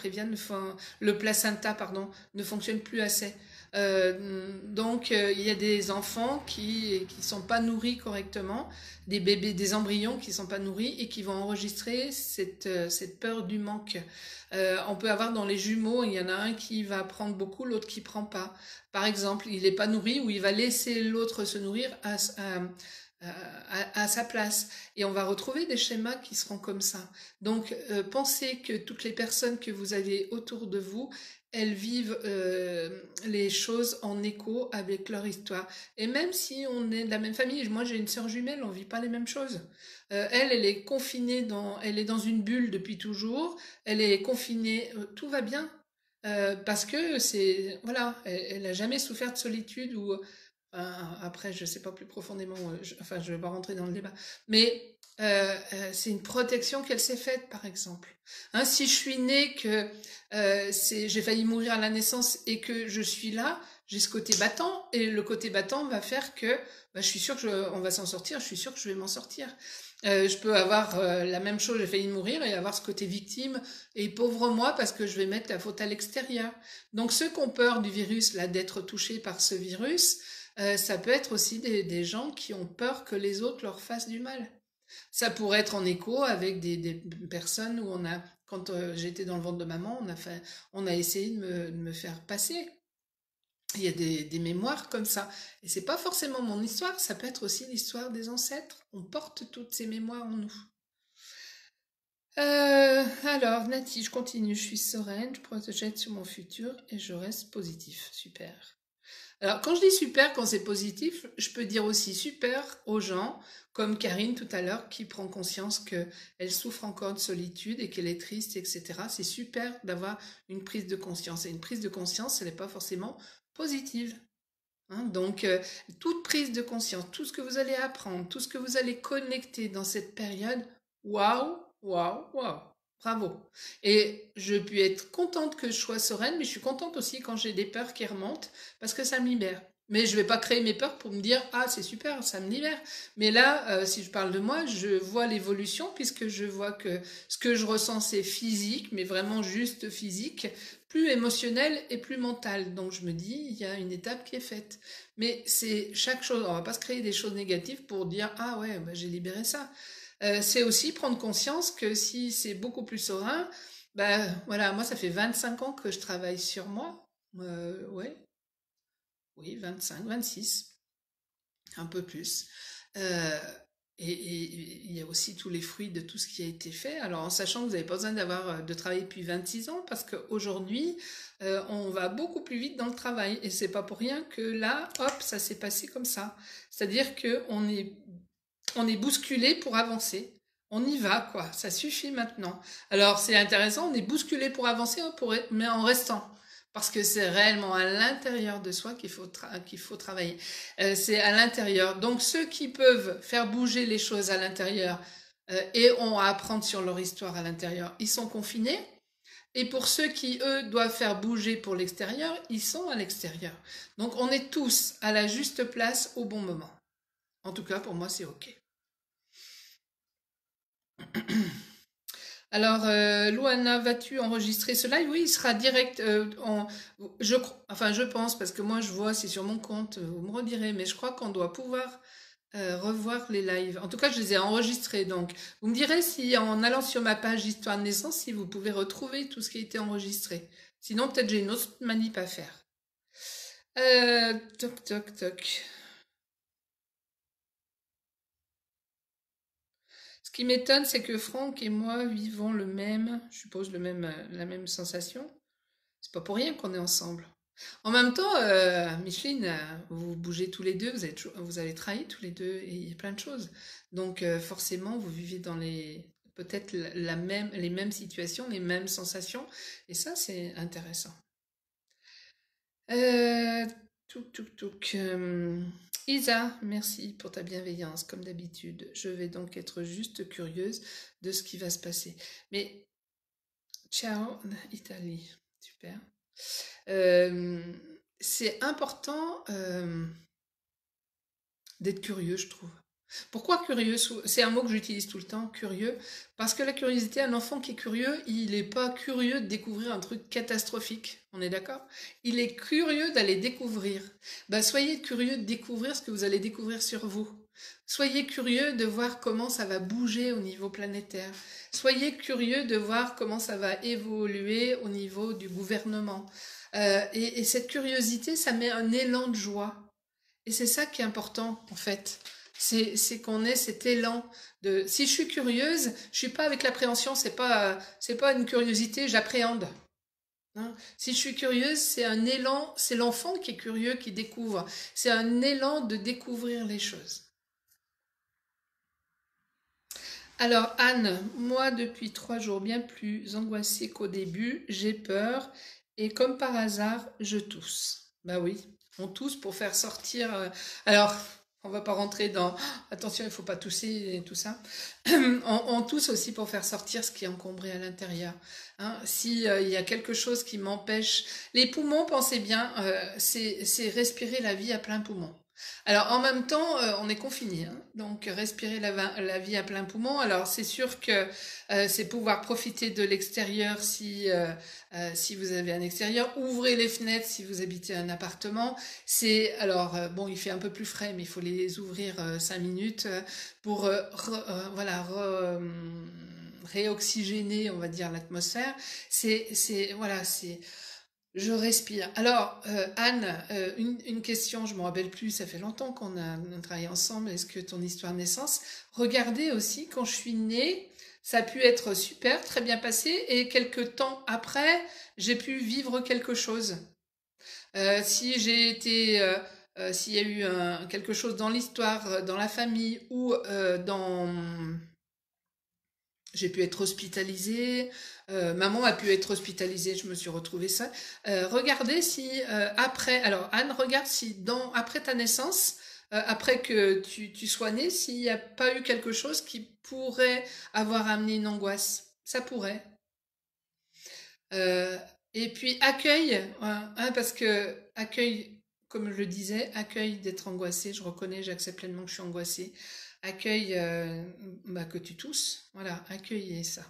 pardon, ne fonctionne plus assez. Donc il y a des enfants qui sont pas nourris correctement, des bébés, des embryons qui sont pas nourris et qui vont enregistrer cette peur du manque. On peut avoir dans les jumeaux, il y en a un qui va prendre beaucoup, l'autre qui prend pas. Par exemple, il n'est pas nourri ou il va laisser l'autre se nourrir à sa place. Et on va retrouver des schémas qui seront comme ça. Donc, pensez que toutes les personnes que vous avez autour de vous, elles vivent les choses en écho avec leur histoire. Et même si on est de la même famille, moi j'ai une sœur jumelle, on vit pas les mêmes choses. Elle est confinée elle est dans une bulle depuis toujours. Elle est confinée, tout va bien. Parce que c'est, voilà, elle a jamais souffert de solitude ou, après, je sais pas plus profondément, enfin, je vais pas rentrer dans le débat, mais c'est une protection qu'elle s'est faite, par exemple. Hein, si je suis née j'ai failli mourir à la naissance et que je suis là, j'ai ce côté battant et le côté battant va faire que, bah, je suis sûre on va s'en sortir, je suis sûre que je vais m'en sortir. Je peux avoir la même chose, j'ai failli mourir et avoir ce côté victime et pauvre moi parce que je vais mettre la faute à l'extérieur. Donc ceux qui ont peur du virus, là, d'être touchés par ce virus, ça peut être aussi des gens qui ont peur que les autres leur fassent du mal. Ça pourrait être en écho avec des personnes où quand j'étais dans le ventre de maman, on a essayé de me faire passer. Il y a des mémoires comme ça. Et c'est pas forcément mon histoire, ça peut être aussi l'histoire des ancêtres. On porte toutes ces mémoires en nous. Alors, Nati, je continue. Je suis sereine, je projette sur mon futur et je reste positif. Super. Alors, quand je dis super, quand c'est positif, je peux dire aussi super aux gens, comme Karine tout à l'heure, qui prend conscience qu'elle souffre encore de solitude et qu'elle est triste, etc. C'est super d'avoir une prise de conscience. Et une prise de conscience, elle n'est pas forcément positive. Hein. Donc, toute prise de conscience, tout ce que vous allez apprendre, tout ce que vous allez connecter dans cette période, waouh, waouh, waouh. Bravo. Et je puis être contente que je sois sereine, mais je suis contente aussi quand j'ai des peurs qui remontent, parce que ça me libère. Mais je vais pas créer mes peurs pour me dire, ah, c'est super, ça me libère. Mais là, si je parle de moi, je vois l'évolution, puisque je vois que ce que je ressens, c'est physique, mais vraiment juste physique, plus émotionnel et plus mental. Donc je me dis, il y a une étape qui est faite. Mais c'est chaque chose, on va pas se créer des choses négatives pour dire, ah ouais, bah, j'ai libéré ça. C'est aussi prendre conscience que si c'est beaucoup plus serein, bah voilà, moi ça fait 25 ans que je travaille sur moi. Ouais, oui, 25, 26, un peu plus. Euh, et il y a aussi tous les fruits de tout ce qui a été fait. Alors en sachant que vous n'avez pas besoin de travailler depuis 26 ans, parce qu'aujourd'hui, on va beaucoup plus vite dans le travail. Et c'est pas pour rien que là, hop, ça s'est passé comme ça. C'est-à-dire qu'on est bousculé pour avancer. On y va, quoi. Ça suffit maintenant. Alors, c'est intéressant, on est bousculé pour avancer, mais en restant. Parce que c'est réellement à l'intérieur de soi qu'il faut travailler. C'est à l'intérieur. Donc, ceux qui peuvent faire bouger les choses à l'intérieur et ont à apprendre sur leur histoire à l'intérieur, ils sont confinés. Et pour ceux qui, eux, doivent faire bouger pour l'extérieur, ils sont à l'extérieur. Donc, on est tous à la juste place au bon moment. En tout cas, pour moi, c'est OK. Alors, Louana, vas-tu enregistrer ce live? Oui, il sera direct. Enfin, je pense, parce que moi, je vois, c'est sur mon compte, vous me redirez, mais je crois qu'on doit pouvoir revoir les lives. En tout cas, je les ai enregistrés, donc vous me direz si, en allant sur ma page Histoire de naissance, si vous pouvez retrouver tout ce qui a été enregistré. Sinon, peut-être j'ai une autre manip à faire. Toc, toc, toc. Ce qui m'étonne, c'est que Franck et moi vivons je suppose la même sensation. C'est pas pour rien qu'on est ensemble. En même temps, Micheline, vous bougez tous les deux, vous avez trahi tous les deux, et il y a plein de choses. Donc forcément, vous vivez dans peut-être les mêmes situations, les mêmes sensations, et ça, c'est intéressant. Euh, Touk, touk, touk. Isa, merci pour ta bienveillance, comme d'habitude. Je vais donc être juste curieuse de ce qui va se passer. Mais ciao, Italie. Super. Euh, c'est important d'être curieux, je trouve. Pourquoi curieux? C'est un mot que j'utilise tout le temps, curieux, parce que la curiosité, un enfant qui est curieux, il n'est pas curieux de découvrir un truc catastrophique, on est d'accord? Il est curieux d'aller découvrir. Ben, soyez curieux de découvrir ce que vous allez découvrir sur vous. Soyez curieux de voir comment ça va bouger au niveau planétaire. Soyez curieux de voir comment ça va évoluer au niveau du gouvernement. Et cette curiosité, ça met un élan de joie. Et c'est ça qui est important, en fait. C'est qu'on ait cet élan de. Si je suis curieuse, je suis pas avec l'appréhension. C'est pas une curiosité, j'appréhende. Hein. Si je suis curieuse, c'est un élan. C'est l'enfant qui est curieux, qui découvre. C'est un élan de découvrir les choses. Alors Anne, moi depuis 3 jours, bien plus angoissée qu'au début, j'ai peur et comme par hasard, je tousse. Bah oui, on tousse pour faire sortir. Alors, on va pas rentrer dans attention, il faut pas tousser et tout ça. On tousse aussi pour faire sortir ce qui est encombré à l'intérieur. Hein. Si il y a quelque chose qui m'empêche, les poumons, pensez bien, c'est respirer la vie à plein poumon. Alors en même temps, on est confiné, hein, donc respirer la vie à plein poumon. Alors c'est sûr que c'est pouvoir profiter de l'extérieur si vous avez un extérieur. Ouvrez les fenêtres si vous habitez un appartement. Bon, il fait un peu plus frais, mais il faut les ouvrir 5 minutes pour réoxygéner, on va dire, l'atmosphère. C'est je respire. Alors, Anne, une question, je ne me rappelle plus, ça fait longtemps on a travaillé ensemble, est-ce que ton histoire de naissance, regardez aussi, quand je suis née, ça a pu être super, très bien passé, et quelques temps après, j'ai pu vivre quelque chose. Si j'ai été, s'il y a eu quelque chose dans l'histoire, dans la famille, ou j'ai pu être hospitalisée, maman a pu être hospitalisée, je me suis retrouvée ça. Regardez si alors Anne, regarde si après ta naissance, après que tu sois née, s'il n'y a pas eu quelque chose qui pourrait avoir amené une angoisse. Ça pourrait. Euh, et puis accueil, hein, parce que accueil, comme je le disais, accueil d'être angoissé, je reconnais, j'accepte pleinement que je suis angoissée. Accueil bah, que tu tousses, voilà, accueillez ça.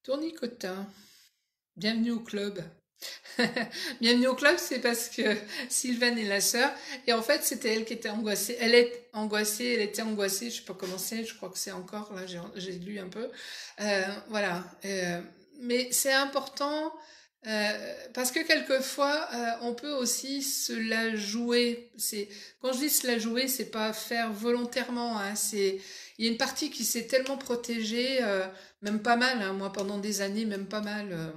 Tournicotin, bienvenue au club. Bienvenue au club, c'est parce que Sylvaine est la sœur. Et en fait, c'était elle qui était angoissée. Elle est angoissée, elle était angoissée. Je sais pas comment c'est, je crois que c'est encore, là, j'ai lu un peu. Voilà. Mais c'est important parce que quelquefois, on peut aussi se la jouer. Quand je dis se la jouer, c'est pas faire volontairement, hein, il y a une partie qui s'est tellement protégée. Même pas mal, hein. Moi pendant des années, même pas mal.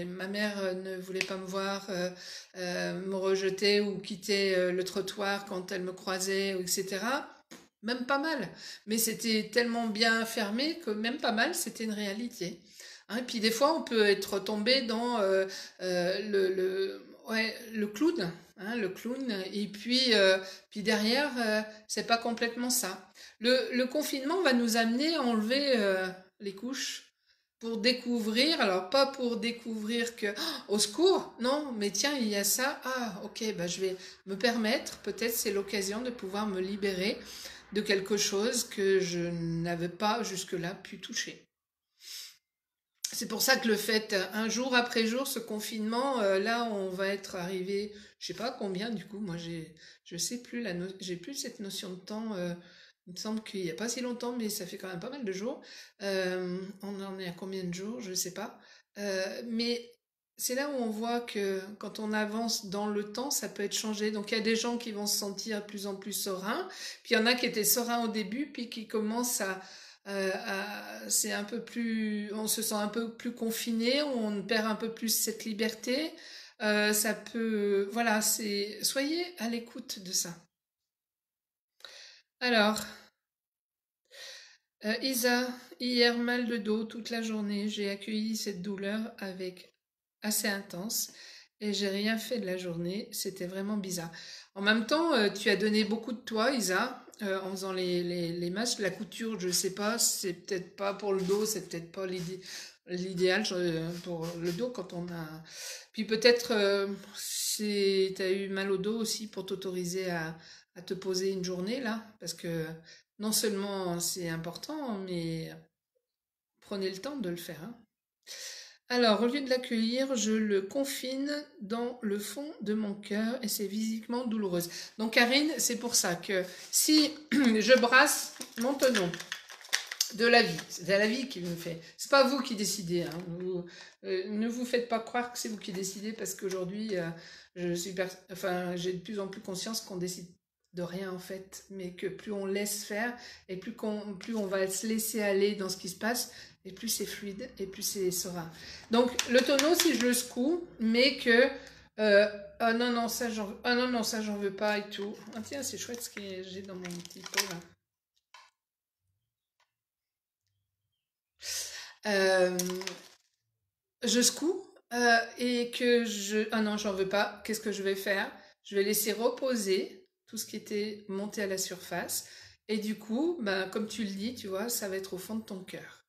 Ma mère ne voulait pas me voir, me rejeter ou quitter le trottoir quand elle me croisait, etc. Même pas mal. Mais c'était tellement bien fermé que même pas mal, c'était une réalité. Hein, et puis des fois, on peut être tombé dans ouais, le clown, hein, le clown. Et puis derrière, c'est pas complètement ça. Le confinement va nous amener à enlever les couches pour découvrir, alors pas pour découvrir que, oh, au secours, non, mais tiens, il y a ça, ah, ok, bah, je vais me permettre, peut-être c'est l'occasion de pouvoir me libérer de quelque chose que je n'avais pas jusque-là pu toucher. C'est pour ça que le fait, un jour après jour, ce confinement, là, on va être arrivé, je sais pas combien du coup, je sais plus j'ai plus cette notion de temps. Il me semble qu'il n'y a pas si longtemps, mais ça fait quand même pas mal de jours. On en est à combien de jours, je sais pas. Mais c'est là où on voit que quand on avance dans le temps, ça peut être changé. Donc il y a des gens qui vont se sentir de plus en plus sereins, puis il y en a qui étaient sereins au début, puis qui commencent c'est un peu plus, on se sent un peu plus confiné, on perd un peu plus cette liberté. Ça peut, voilà, soyez à l'écoute de ça. Alors, Isa, hier mal de dos toute la journée, j'ai accueilli cette douleur avec assez intense et j'ai rien fait de la journée, c'était vraiment bizarre. En même temps, tu as donné beaucoup de toi, Isa, en faisant les masques, la couture, je sais pas, c'est peut-être pas pour le dos, c'est peut-être pas l'idéal pour le dos quand on a. Puis peut-être tu as eu mal au dos aussi pour t'autoriser à te poser une journée là, parce que non seulement c'est important, mais prenez le temps de le faire, hein. Alors, au lieu de l'accueillir, je le confine dans le fond de mon cœur et c'est physiquement douloureuse. Donc, Karine, c'est pour ça que si je brasse mon tonneau de la vie, c'est la vie qui me fait. C'est pas vous qui décidez, hein. Ne vous faites pas croire que c'est vous qui décidez parce qu'aujourd'hui, enfin, j'ai de plus en plus conscience qu'on décide de rien en fait, mais que plus on laisse faire et plus on va se laisser aller dans ce qui se passe, et plus c'est fluide et plus c'est serein. Donc le tonneau, si je le secoue, mais que ah non non ça j'en veux pas et tout. Ah tiens c'est chouette ce que j'ai dans mon petit pot là. Euh, je secoue et que je... Ah non, j'en veux pas. Qu'est-ce que je vais faire? Je vais laisser reposer tout ce qui était monté à la surface. Et du coup, bah, comme tu le dis, tu vois, ça va être au fond de ton cœur.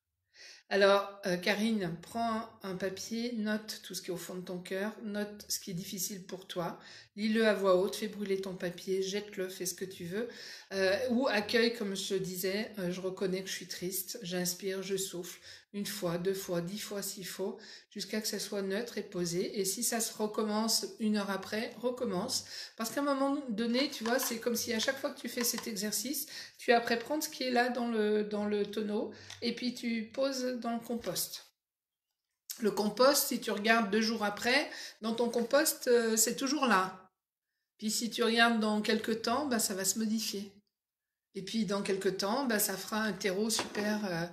Alors, Karine, prends un papier, note tout ce qui est au fond de ton cœur, note ce qui est difficile pour toi, lis-le à voix haute, fais brûler ton papier, jette-le, fais ce que tu veux. Ou accueille, comme je te disais, je reconnais que je suis triste, j'inspire, je souffle, une fois, deux fois, 10 fois s'il faut, jusqu'à que ça soit neutre et posé. Et si ça se recommence une heure après, recommence. Parce qu'à un moment donné, tu vois, c'est comme si à chaque fois que tu fais cet exercice, tu es après prendre ce qui est là dans le tonneau et puis tu poses dans le compost. Le compost, si tu regardes 2 jours après, dans ton compost, c'est toujours là. Puis si tu regardes dans quelques temps, bah, ça va se modifier. Et puis dans quelques temps, bah, ça fera un terreau super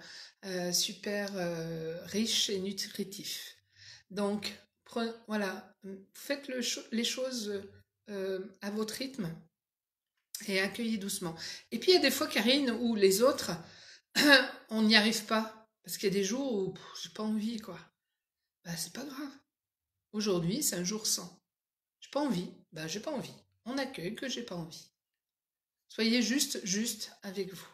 riche et nutritif. Donc voilà, faites les choses à votre rythme et accueillez doucement. Et puis il y a des fois, Karine, où les autres, on n'y arrive pas. Parce qu'il y a des jours où j'ai pas envie, quoi. Bah, c'est pas grave. Aujourd'hui, c'est un jour sans. J'ai pas envie. Bah, j'ai pas envie. On accueille que j'ai pas envie. Soyez juste avec vous.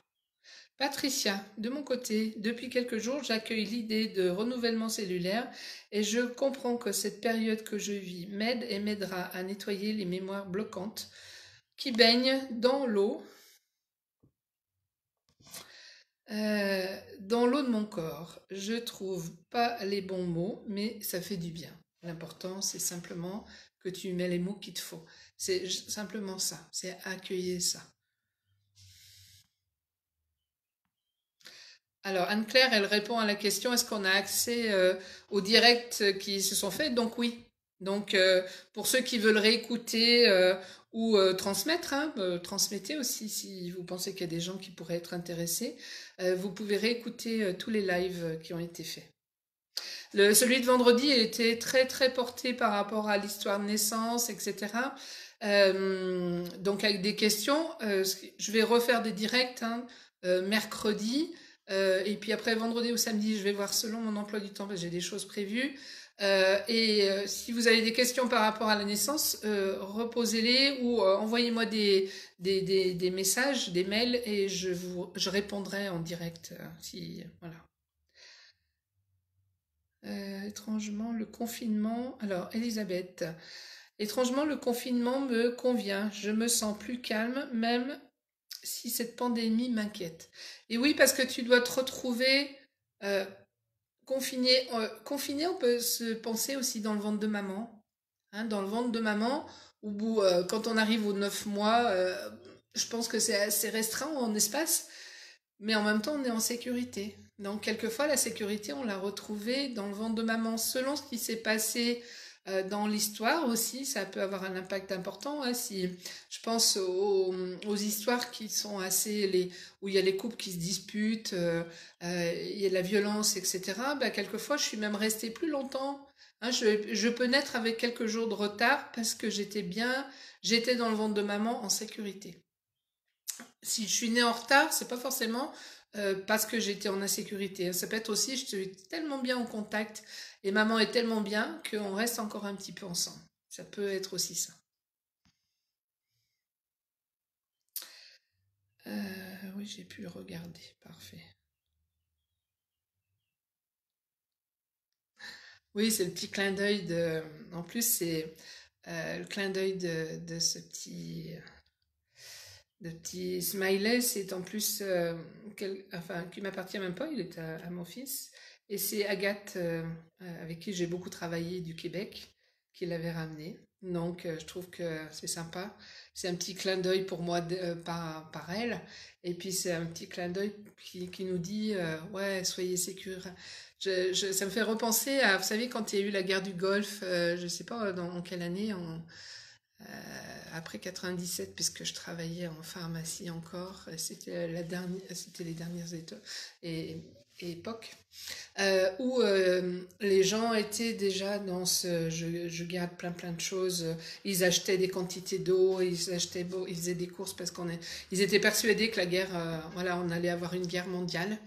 Patricia, de mon côté, depuis quelques jours, j'accueille l'idée de renouvellement cellulaire et je comprends que cette période que je vis m'aide et m'aidera à nettoyer les mémoires bloquantes qui baignent dans l'eau de mon corps. Je trouve pas les bons mots, mais ça fait du bien. L'important, c'est simplement que tu mets les mots qu'il te faut. C'est simplement ça, c'est accueillir ça. Alors, Anne-Claire, elle répond à la question, est-ce qu'on a accès aux directs qui se sont faits? Donc oui. Donc, pour ceux qui veulent réécouter ou transmettre, hein, transmettez aussi si vous pensez qu'il y a des gens qui pourraient être intéressés. Vous pouvez réécouter tous les lives qui ont été faits. Celui de vendredi était très très porté par rapport à l'histoire de naissance, etc. Donc avec des questions, je vais refaire des directs hein, mercredi. Et puis après vendredi ou samedi, je vais voir selon mon emploi du temps, parce que j'ai des choses prévues. Si vous avez des questions par rapport à la naissance, reposez-les ou envoyez-moi des messages, des mails et je répondrai en direct. Si, voilà. Étrangement, le confinement. Alors, Elisabeth, étrangement, le confinement me convient. Je me sens plus calme, même si cette pandémie m'inquiète. Et oui, parce que tu dois te retrouver euh, confiné. Confiné, on peut se penser aussi dans le ventre de maman. Hein, dans le ventre de maman, où quand on arrive aux 9 mois, je pense que c'est assez restreint en espace. Mais en même temps, on est en sécurité. Donc, quelquefois, la sécurité, on l'a retrouvée dans le ventre de maman. Selon ce qui s'est passé dans l'histoire aussi, ça peut avoir un impact important. Hein, si je pense aux histoires qui sont où il y a les couples qui se disputent, il y a de la violence, etc. Bah, quelquefois, je suis même restée plus longtemps. Hein, je peux naître avec quelques jours de retard parce que j'étais dans le ventre de maman en sécurité. Si je suis née en retard, c'est pas forcément parce que j'étais en insécurité. Ça peut être aussi, je suis tellement bien en contact et maman est tellement bien qu'on reste encore un petit peu ensemble. Ça peut être aussi ça. Oui, j'ai pu le regarder. Parfait. Oui, c'est le petit clin d'œil de. En plus, c'est le clin d'œil de ce petit smiley. C'est en plus, enfin, qui m'appartient même pas. Il est à mon fils. Et c'est Agathe, avec qui j'ai beaucoup travaillé du Québec, qui l'avait ramené. Donc, je trouve que c'est sympa. C'est un petit clin d'œil pour moi par elle. Et puis, c'est un petit clin d'œil qui nous dit, ouais, soyez sécures. Ça me fait repenser à, vous savez, quand il y a eu la guerre du Golfe, je sais pas dans quelle année, après 97, puisque je travaillais en pharmacie encore, c'était les dernières et, époques, où les gens étaient déjà dans je garde plein de choses. Ils achetaient des quantités d'eau, ils faisaient des courses parce ils étaient persuadés que la guerre, voilà, on allait avoir une guerre mondiale.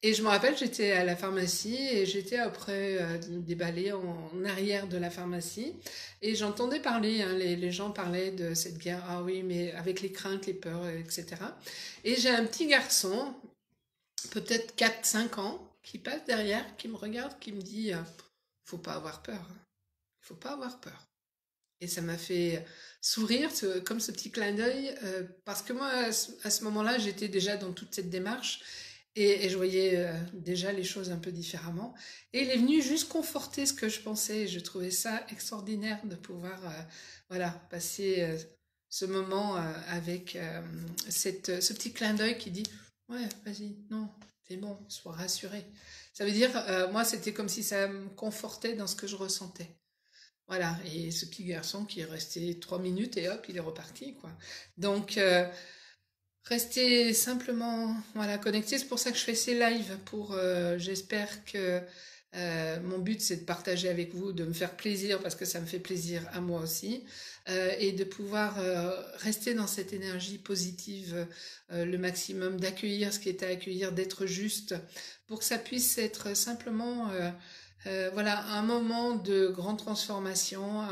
Et je me rappelle, j'étais à la pharmacie et j'étais après déballer en arrière de la pharmacie et j'entendais parler, hein, les gens parlaient de cette guerre, ah oui, mais avec les craintes, les peurs, etc. Et j'ai un petit garçon, peut-être 4 5 ans, qui passe derrière, qui me regarde, qui me dit, faut pas avoir peur, hein. Il faut pas avoir peur. Et ça m'a fait sourire, comme ce petit clin d'œil, parce que moi, à ce moment-là, j'étais déjà dans toute cette démarche et je voyais déjà les choses un peu différemment. Et il est venu juste conforter ce que je pensais. Et je trouvais ça extraordinaire de pouvoir voilà, passer ce moment avec ce petit clin d'œil qui dit ouais, vas-y, non, c'est bon, sois rassuré. Ça veut dire, moi, c'était comme si ça me confortait dans ce que je ressentais. Voilà, et ce petit garçon qui est resté 3 minutes et hop, il est reparti, quoi. Donc, restez simplement voilà, connectés. C'est pour ça que je fais ces lives. J'espère que mon but, c'est de partager avec vous, de me faire plaisir, parce que ça me fait plaisir à moi aussi, et de pouvoir rester dans cette énergie positive le maximum, d'accueillir ce qui est à accueillir, d'être juste, pour que ça puisse être simplement voilà, un moment de grande transformation,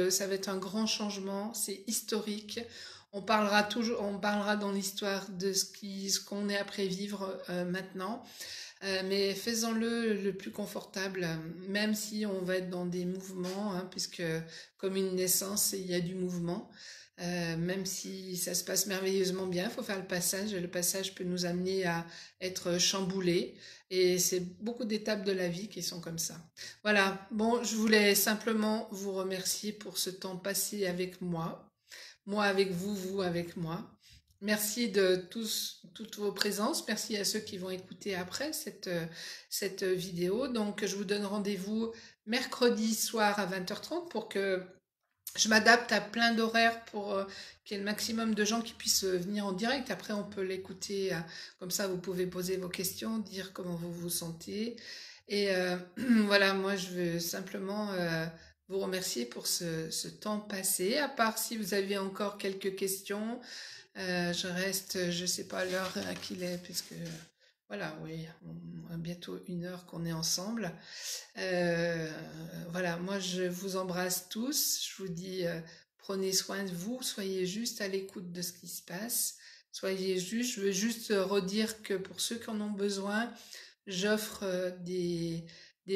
ça va être un grand changement, c'est historique. on parlera dans l'histoire de ce qu'on est après vivre maintenant. Mais faisons-le le plus confortable, même si on va être dans des mouvements, hein, puisque comme une naissance, il y a du mouvement. Même si ça se passe merveilleusement bien, il faut faire le passage. Et le passage peut nous amener à être chamboulés. Et c'est beaucoup d'étapes de la vie qui sont comme ça. Voilà. Bon, je voulais simplement vous remercier pour ce temps passé avec moi. Moi avec vous, vous avec moi. Merci de toutes vos présences. Merci à ceux qui vont écouter après cette vidéo. Donc, je vous donne rendez-vous mercredi soir à 20h30 pour que je m'adapte à plein d'horaires pour qu'il y ait le maximum de gens qui puissent venir en direct. Après, on peut l'écouter. Comme ça, vous pouvez poser vos questions, dire comment vous vous sentez. Et voilà, moi, je veux simplement vous remercier pour ce temps passé. À part si vous avez encore quelques questions, je reste, je sais pas l'heure à qu'il est, puisque voilà, oui, on a bientôt 1 heure qu'on est ensemble. Euh, voilà, moi je vous embrasse tous. Je vous dis, prenez soin de vous, soyez juste à l'écoute de ce qui se passe. Soyez juste, je veux juste redire que pour ceux qui en ont besoin, j'offre des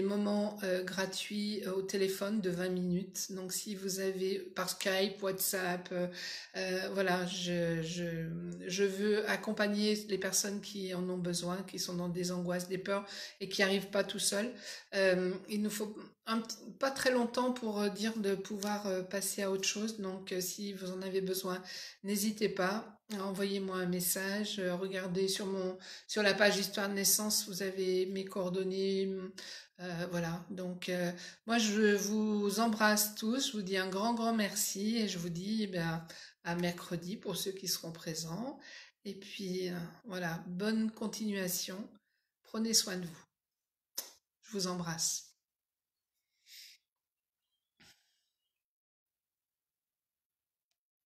moments gratuits au téléphone de 20 minutes. Donc si vous avez par Skype, WhatsApp, voilà, je veux accompagner les personnes qui en ont besoin, qui sont dans des angoisses, des peurs et qui n'arrivent pas tout seuls. Il nous faut pas très longtemps pour dire de pouvoir passer à autre chose. Donc si vous en avez besoin, n'hésitez pas. Envoyez-moi un message, regardez sur la page Histoire de naissance, vous avez mes coordonnées. Voilà, donc moi je vous embrasse tous, je vous dis un grand grand merci et je vous dis à mercredi pour ceux qui seront présents. Et puis voilà, bonne continuation, prenez soin de vous, je vous embrasse.